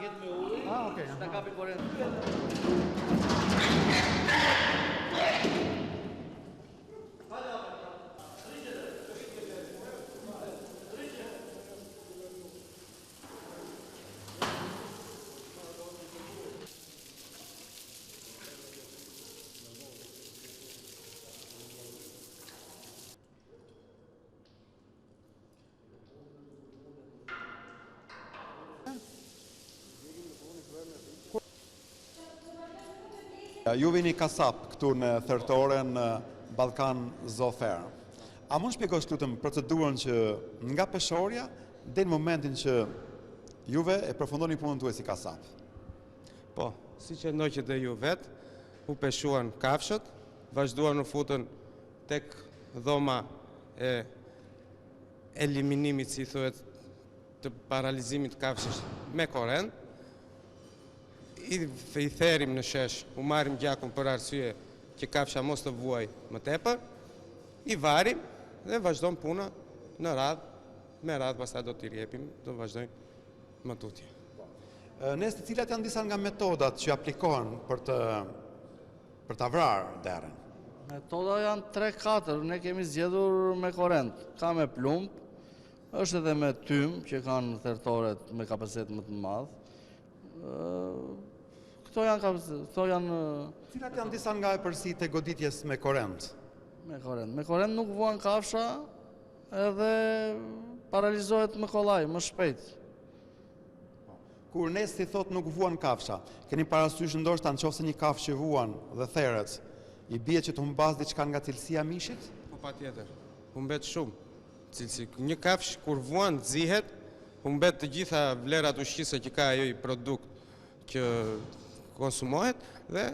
gjetë me ujë, s'ta kapi korrent. Ju vini kasap këtu në thertoren Ballkan Zoo Fair. A mund shpjegosh lutem procedurën që nga peshorja deri në momentin që juve e përfundoni punën tuaj si kasap? Po, siç e ndoqët dhe ju vetë, u peshuan kafshët, vazhduan u futën tek dhoma e eliminimit, si thuhet, të paralizimit të kafshës me korrent. I therim në shesh, u marrim gjakun për arsye që kafsha mos të vuaj më tepër, i varim dhe vazhdojmë puna në radhë, me radhë pastaj do t'i jepim, do vazhdojmë më tutje. Nesër, cilat janë disa nga metodat që aplikohen për ta vrarë derën? Metoda janë 3-4, ne kemi zgjedhur me korrent, ka me plumb, është edhe me tym që kanë thertoret me kapacitet më të madh. Këto janë... Cilat janë disa nga epërsitë e goditjes me korrent? Me korrent. Me korrent nuk vuan kafsha edhe paralizohet më kollaj, më shpejt. Kur Nesti thot nuk vuan kafsha, keni parasysh ndoshta nëse një kafshë që vuan dhe theret, i bie që të humbas diçka nga cilësia e mishit? Po patjetër, humbet shumë cilësi. Një kafshë kur vuan zihet, humbet të gjitha vlerat ushqyese që ka ajo i produkt që konsumohet dhe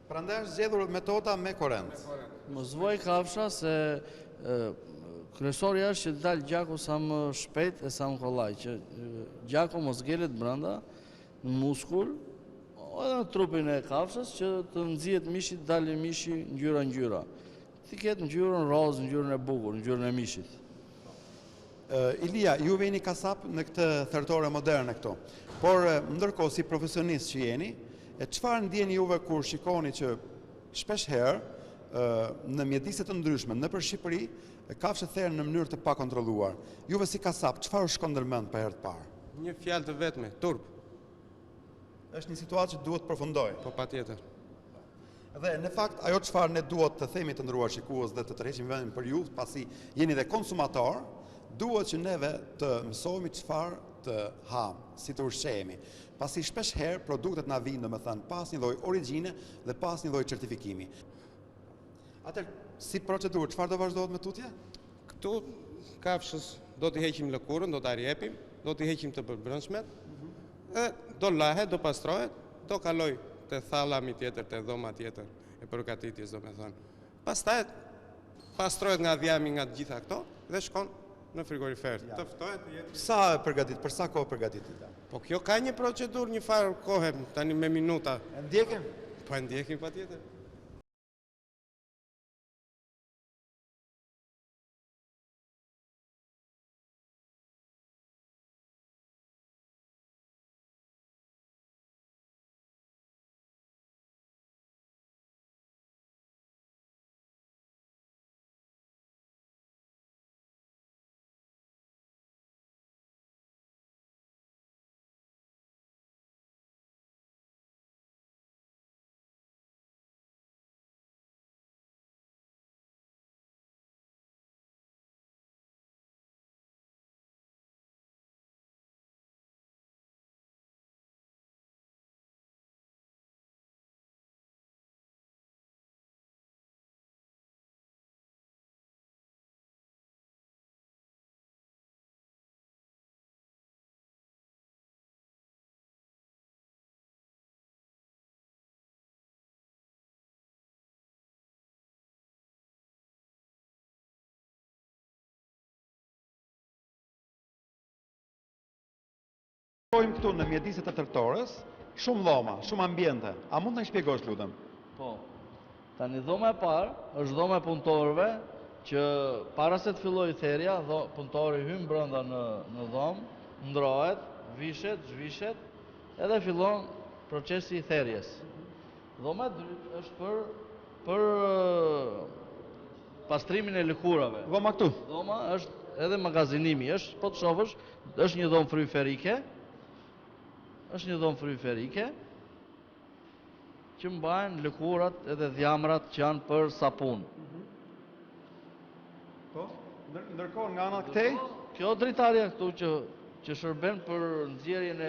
prandaj është zgjedhur metoda me korrent. Mos vuaj kafsha se kryesori është që të dalë gjaku sa më shpejt e sa më kollaj, që gjaku mos ngelet brenda në muskull edhe në trupin e kafshës që të nxjihet mishi, të dalë mishi ngjyra. Ti ketë ngjyrën rozë, ngjyrën e bukur, ngjyrën e mishit. Ilia, ju vini kasap në këtë thertore moderne këto, por ndërkohë si profesionist që jeni, çfarë ndjeni juve kur shikoni që shpesh herë në mjedise të ndryshme nëpër Shqipëri kafshët therren në mënyrë të pakontrolluar. Juve si kasap, çfarë shkon ndërmend për herë të parë? Një fjalë të vetme, turp. Është një situatë që duhet të përfundojë. Po patjetër. Dhe në fakt ajo çfarë ne duhet të themi të nderuar shikues dhe të tërheqim vendin për ju, pasi jeni dhe konsumator, duhet që neve të mësohemi çfarë të ham, si të ushqehemi. Pasi shpesh herë produktet na vinë, domethënë, pas një lloj origjine dhe pas një lloj certifikimi. Atëherë, si procedurë, çfarë do vazhdohet me tutje? Këtu kafshës do t'i heqim lëkurën, do t'a rjepim, do t'i heqim të përbrendshmet, dhe do lahet, do pastrohet, do kaloj te thallami tjetër, te dhoma tjetër e përgatitjes, domethënë. Pastaj pastrohet nga dhjami nga të gjitha këto dhe shkon në frigorifer. Të ftohet të jetë. Sa përgatit, për sa kohë përgatitet? Po kjo ka një procedurë, një farë kohë tani me minuta. E ndjekim? Po e ndjekim patjetër. Këtu në mjediset e thertores, shumë dhoma, shumë ambiente. A mund të na shpjegosh lutem? Po. Tani dhoma e parë është dhoma e punëtorëve që para se të fillojë therrja, punëtori hyn brenda në dhomë, ndrohet, vishet, zhvishet, edhe fillon procesi i therrjes. Dhoma e dytë është për pastrimin e lëkurave. Dhoma këtu. Dhoma është edhe magazinimi, po të shohësh, është një dhomë fryferike, që mbajnë lëkurat edhe dhjamrat që janë për sapun. Po, ndërkohë nga ana këtej, Kjo dritarja këtu që shërben për nxjerrjen e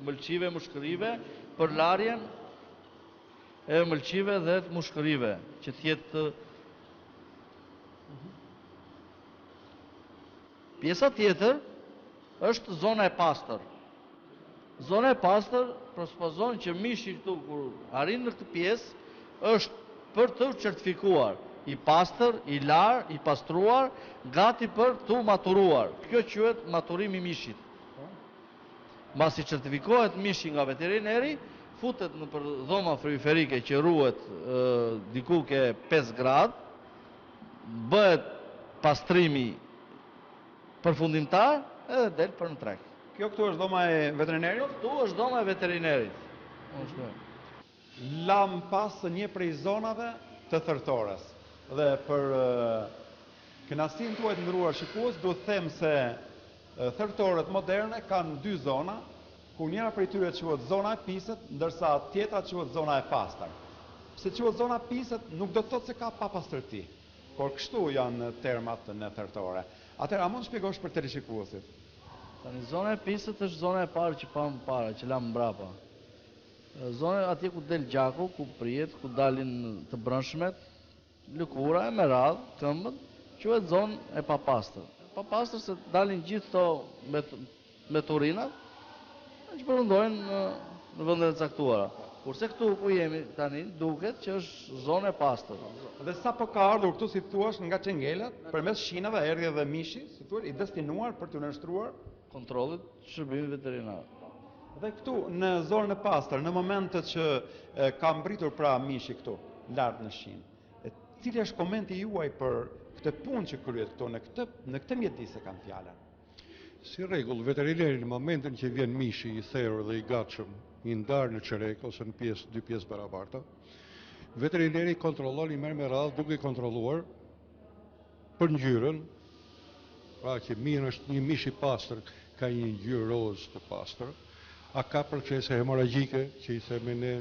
mëlçive mushkërive, për larjen e mëlçive dhe të mushkërive, që t'jetë pjesa tjetër është zona e pastër. Zona e pastër presuppozon që mishi këtu kur arrin në këtë pjesë është për të certifikuar, i pastër, i lar, i pastruar, gati për të maturuar. Kjo quhet maturimi i mishit. Mbasi certifikohet mishi nga veterineri, futet në për dhoma frigoferike që ruhet diku ke 5 gradë, bëhet pastrimi përfundimtar edhe del për në treg. kjo këtu është dhoma e veterinerit. Këtu është dhoma e veterinerit. Lam pas një prej zonave të thërtores. Dhe për kënaqësinë tuaj të nderuar shikues, duhet të them se thërtoret moderne kanë dy zona, ku njëra prej tyre quhet zona e piset, ndërsa tjetra quhet zona e pastër. Pse quhet zona e piset nuk do të thotë se ka papastërti, por kështu janë termat në thërtore. Atëherë, a mund të shpjegosh për teleshikuesit? Tani zona e pisët është zona e parë që pam para, që lam mbrapa. Zona atje ku del gjaku, ku prihet, ku dalin të brëndshmet, lëkura e me radhë, këmbët, quhet zonë e papastër. Papastër se dalin gjithë to me turinat, që përfundojnë në vendet e caktuara. Kurse këtu ku jemi tani, duket që është zonë e pastër. Dhe sa po ka ardhur këtu, si thuash, nga Çengelat, përmes shinave erdhi edhe mishi, si thuar, i destinuar për të nënshtruar Kontrollit shërbimit veterinar. dhe këtu në zonën e pastër, në momentet që ka mbritur pra mishi këtu, lart në shinë. Cili është komenti juaj për këtë punë që kryet këtu në këtë mjedis e kanë fjalën? Si rregull, veterineri në momentin që vjen mishi i therrë dhe i gatshëm, i ndarë në çerek ose në dy pjesë barabarta, veterineri kontrollon i merr me radhë duke kontrolluar për ngjyrën, pra që mirë është një mish i pastër, ka një ngjyrë rozë të pastër, a ka procese hemoragjike, që i themi ne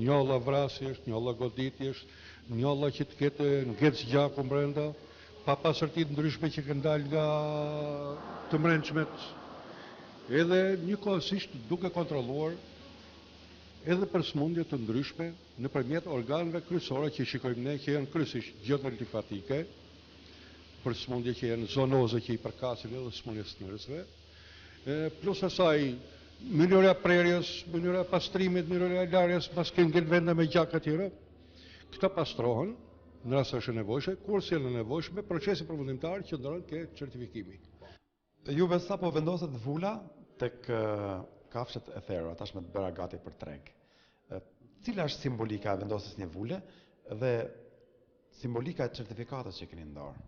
njolla vrasjesh, njolla goditjesh, njolla që të ketë ngec gjaku brenda, pa pasërtit ndryshme që kanë dalë nga të mrençmet, edhe njëkohësisht duke kontrolluar edhe për smundje të ndryshme nëpërmjet organeve kryesore që shikojmë ne që janë kryesisht gjëndër limfatike, për smundje që janë zonoze që i përkasin edhe smundjes të njerëzve, plus asaj mënyra prerjes, mënyra pastrimit, mënyra larjes, pas ke ngel vende me gjak atyre, këta pastrohen në rast se është e nevojshme, kurse janë nevojshme procesi përfundimtar që ndron ke certifikimi. Juve sapo vendoset vula tek kafshët e therrura, tashmë të bëra gati për treg. Cila është simbolika e vendosjes një vule dhe simbolika e certifikatës që keni në dorë?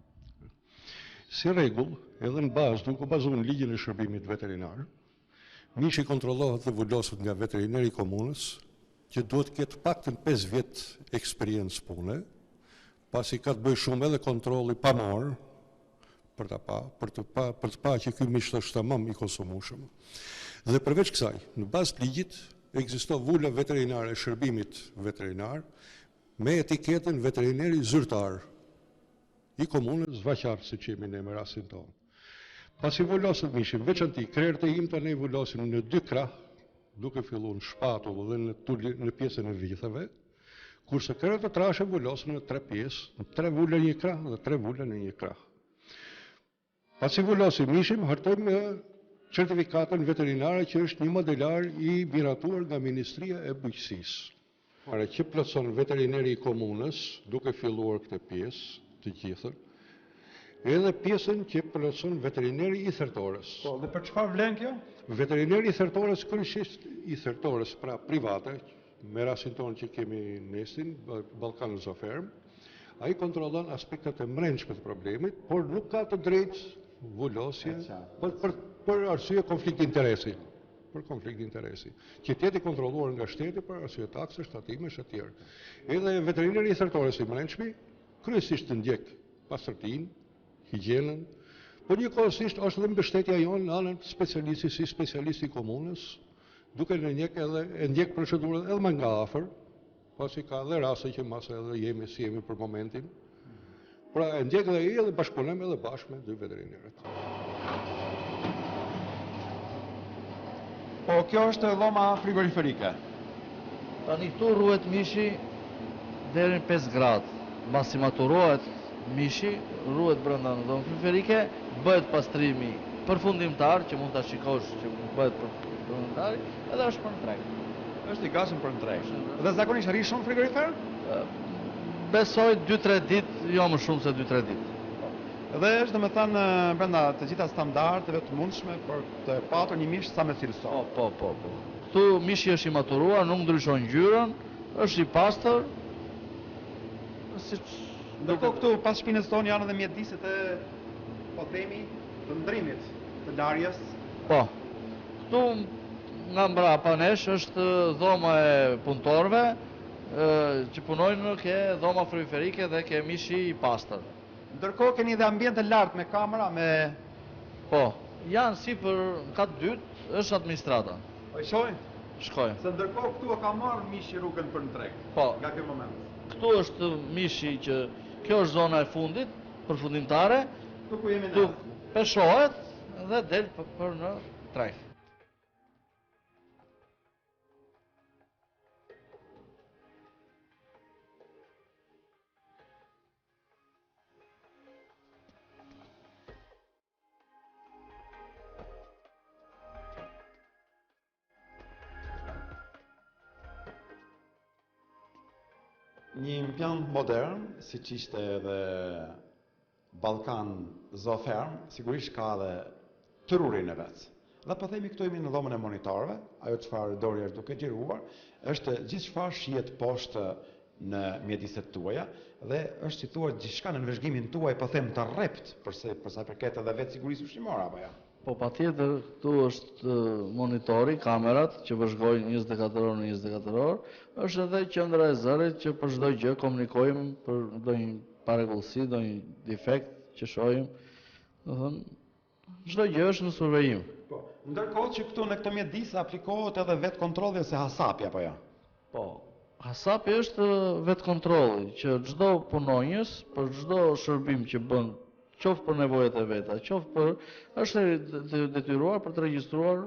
Si rregull, edhe në bazë, duke u bazuar në ligjin e shërbimit veterinar, mishi kontrollohet dhe vulloset nga veterineri i komunës, që duhet të ketë paktën 5 vjet eksperiencë pune, pasi ka të bëjë shumë edhe kontrolli pa marrë, për të pa që ky mish është tamam i konsumueshëm. Dhe përveç kësaj, në bazë të ligjit ekziston vula veterinare e shërbimit veterinar me etiketën veterineri zyrtar i komunës zvaqar, si që jemi ne me rastin tonë. Pasi vulloset mishin, veçanti, krerët e im të ne vullosin në 2 krah, duke filluar në shpatull dhe në pjesën e vithave, kurse krerët e trashe vullosin në 3 pjesë, në 3 vule një krah dhe 3 vule në një krah. Pasi vullosim mishin, hartojmë certifikatën veterinare që është një modelar i miratuar nga Ministria e Bujqësisë. Që plotson veterineri i komunës, duke filluar këtë pjesë, të gjithër, edhe pjesën që plotson veterineri i thertores. Po, dhe për çfarë vlen kjo? Veterineri i thertores, kryesisht i thertores, pra private, me rastin tonë që kemi nestin, Ballkan Zoferm, ai kontrollon aspektet e mrençme të problemit, por nuk ka të drejtë vullosje për arsye konflikt interesi. për konflikt interesi, që tjeti kontrolluar nga shteti për arsye takse, shtatimesh e tjerë. Edhe veterineri thertores i brendshmi, kryesisht të ndjek pastërtinë, higjienën, por njëkohësisht është dhe mbështetja jonë në anën specialisti si specialisti i komunës, duke në ndjek procedurët edhe më nga afër, pasi ka dhe raste që mas edhe jemi si jemi për momentin. Pra e ndjek dhe i edhe bashkëpunim edhe bashkë me dy veterinerët. Po kjo është dhoma frigoriferike. Tani këtu ruhet mishi deri në 5 gradë. Mbasi maturohet mishi, ruhet brenda në dhomë frigoriferike, bëhet pastrimi përfundimtar, që mund ta shikosh që bëhet përfundimtar, edhe është për në treg. Është i gatshëm për në treg. Dhe zakonisht rri shumë frigorifer? Besoj 2-3 ditë, jo më shumë se 2-3 ditë. Dhe është dhe me thënë brenda të gjitha standardeve të mundshme për të patur një mish sa me cilëso. Po. Këtu mishi është i maturuar, nuk ndryshon ngjyrën, është i pastër. Ndërkohë këtu pas shpinës tonë janë edhe mjediset e, po themi, të ndrimit, të larjes. Po. Këtu nga mbrapa nesh është dhoma e punëtorëve, që punojnë ke dhoma frigoriferike dhe ke mishi i pastër. Ndërkohë keni dhe ambient të lartë me kamera, me... Po, janë si për katë dytë, është administrata. Po i shoj? Shkoj. Se ndërkohë këtu e ka marrë mishi rrugën për në treg. Po. Nga kjo moment. Këtu është mishi që, kjo është zona e fundit, përfundimtare. Tu ku jemi ne. Tu peshohet dhe del për në treg. Një impjant modern, si që ishte edhe Balkan Zooferm, sigurisht ka dhe tërurin e vetë. Dhe po themi këtu jemi në dhomën e monitorëve, ajo çfarë Dori është duke gjiruar, është gjithë çfarë shihet poshtë në mjediset tuaja dhe është situar gjithçka në nënvëzhgimin tuaj, po them të rrept për sa përket edhe vetë sigurisë ushqimore apo jo. Po patjetër, këtu është monitori, kamerat që vëzhgojnë 24 orë në 24 orë, është edhe qendra e zërit që për çdo gjë komunikojmë për ndonjë parregullsi, ndonjë defekt që shohim. Do thënë, çdo gjë është në survejim. Po, ndërkohë që këtu në këtë mjedis aplikohet edhe vetë kontrolli ose hasapi apo jo? Po, hasapi është vetë kontrolli që çdo punonjës për çdo shërbim që bën, qoftë për nevojat e veta, qoftë për, është detyruar për të regjistruar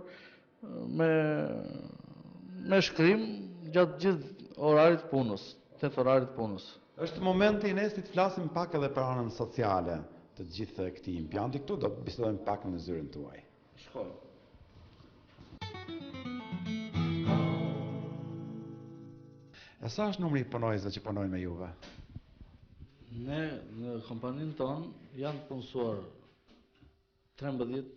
me shkrim gjatë gjithë orarit punës, 8 orarit punës. Është momenti i nesër të flasim pak edhe për anën sociale të gjithë këtij impjanti këtu, do të bisedojmë pak në zyrën tuaj. Shkoj. E sa është numri i punonjësve që punojnë me juve? Ne në kompaninë tonë janë punësuar 13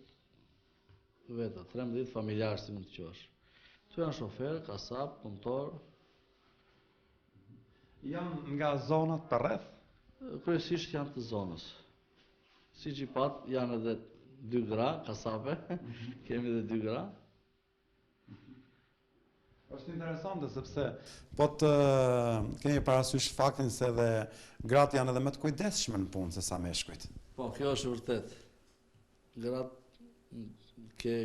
veta, 13 familjarë si mund të quash. Tu janë shofer, kasap, punëtor. Janë nga zonat për rreth? Kryesisht janë të zonës. Si që i pat, janë edhe 2 gra, kasape, kemi edhe 2 gra. Është interesante sepse po të kemi parasysh faktin se edhe gratë janë edhe më të kujdesshme në punë se sa meshkujt. Po, kjo është vërtet.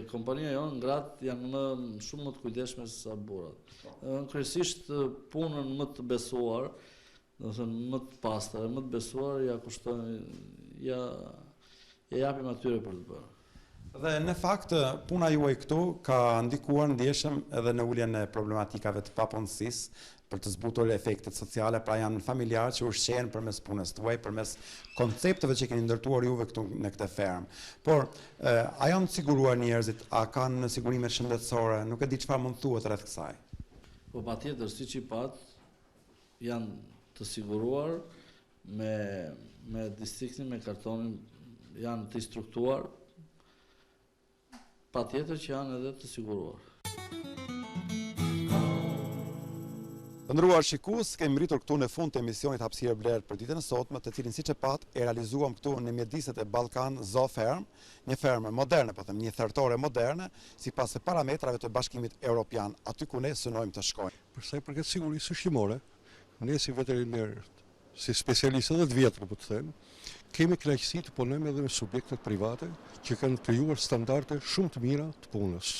Kompania jonë, gratë janë shumë më të kujdesshme se sa burrat. Kryesisht punën më të besuar, do të thënë më të pastër, më të besuar ja kushtojnë, ja japim atyre për të bërë. Dhe në fakt puna juaj këtu ka ndikuar ndjeshëm edhe në uljen e problematikave të papunësisë për të zbutur efektet sociale, pra janë familjarë që ushqehen përmes punës tuaj, përmes koncepteve që keni ndërtuar juve këtu në këtë fermë. Por a janë të siguruar njerëzit, a kanë sigurimet shëndetësore, nuk e di çfarë mund thuhet rreth kësaj. Po patjetër, siç i pat, janë të siguruar me distriktin, me kartonin, janë të instruktuar. Patjetër që janë edhe të siguruar. Të nderuar shikues, kemi rritur këtu në fund të emisionit Hapësirë Blerë për ditën e sotme, të cilin siç e pat e realizuam këtu në mjediset e Ballkan Zoo Farm, një fermë moderne, po them, një thertore moderne, sipas parametrave të Bashkimit Evropian, aty ku ne synojmë të shkojmë. Për sa i përket sigurisë ushqimore, ne si veterinerë, si specialistë edhe të vjetër, po të them, kemi kënaqësi të punojmë edhe me subjektet private që kanë krijuar standarde shumë të mira të punës.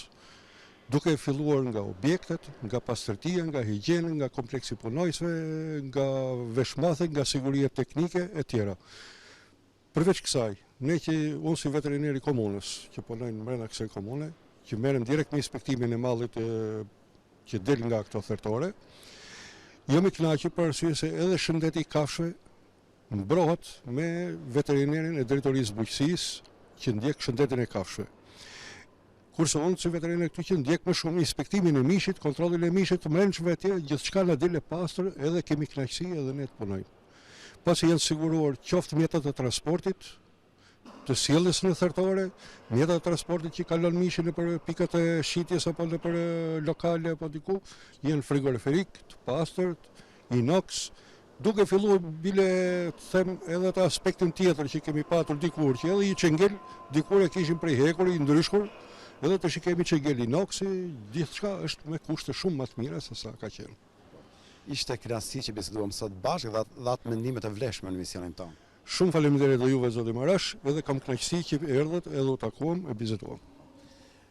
Duke filluar nga objektet, nga pastërtia, nga higjiena, nga kompleksi punojësve, nga veshmathet, nga siguria teknike e tjera. Përveç kësaj, unë si veteriner i komunës, që punojnë brenda kësaj komune, që merrem direkt me inspektimin e mallit që del nga këto thertore, jam i kënaqur për arsye se edhe shëndeti i kafshëve mbrohet me veterinerin e drejtorisë bujqësisë që ndjek shëndetin e kafshëve. Kurse unë si veteriner këtu që ndjek më shumë inspektimin e mishit, kontrollin e mishit, të mrençve atje, gjithçka na del e pastër, edhe kemi kënaqësi edhe ne të punojmë. Pasi janë siguruar qoftë mjetet e transportit, të sjelljes në thertore, mjetet e transportit që kalon mishin nëpër pikat e shitjes apo nëpër lokale apo diku, janë frigoriferik, të pastërt, inox, duke filluar bile të them edhe të aspektin tjetër që kemi patur dikur, që edhe i çengel dikur e kishin prej hekur i ndryshkur. Edhe të shikemi që ngel inoksi, gjithçka është me kushte shumë më të mira se sa ka qenë. Ishte kënaqësi që biseduam sot bashkë dhe dhatë mendimet e vlefshme në misionin tonë. Shumë faleminderit dhe juve zoti Marash, edhe kam kënaqësi që erdhët edhe u takuam e biseduam.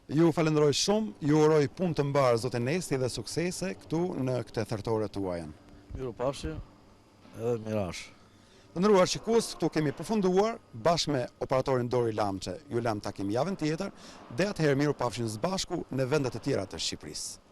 Ju falenderoj shumë, ju uroj punë të mbarë zotë Nesti dhe suksese këtu në këtë thertore tuaja. Mirupafshim edhe mirash. Të nderuar shikues, këtu kemi përfunduar bashkë me operatorin Dori Lamçe. Ju lam takim javën tjetër, dhe atëherë mirupafshim së bashku në vendet e tjera të Shqipërisë.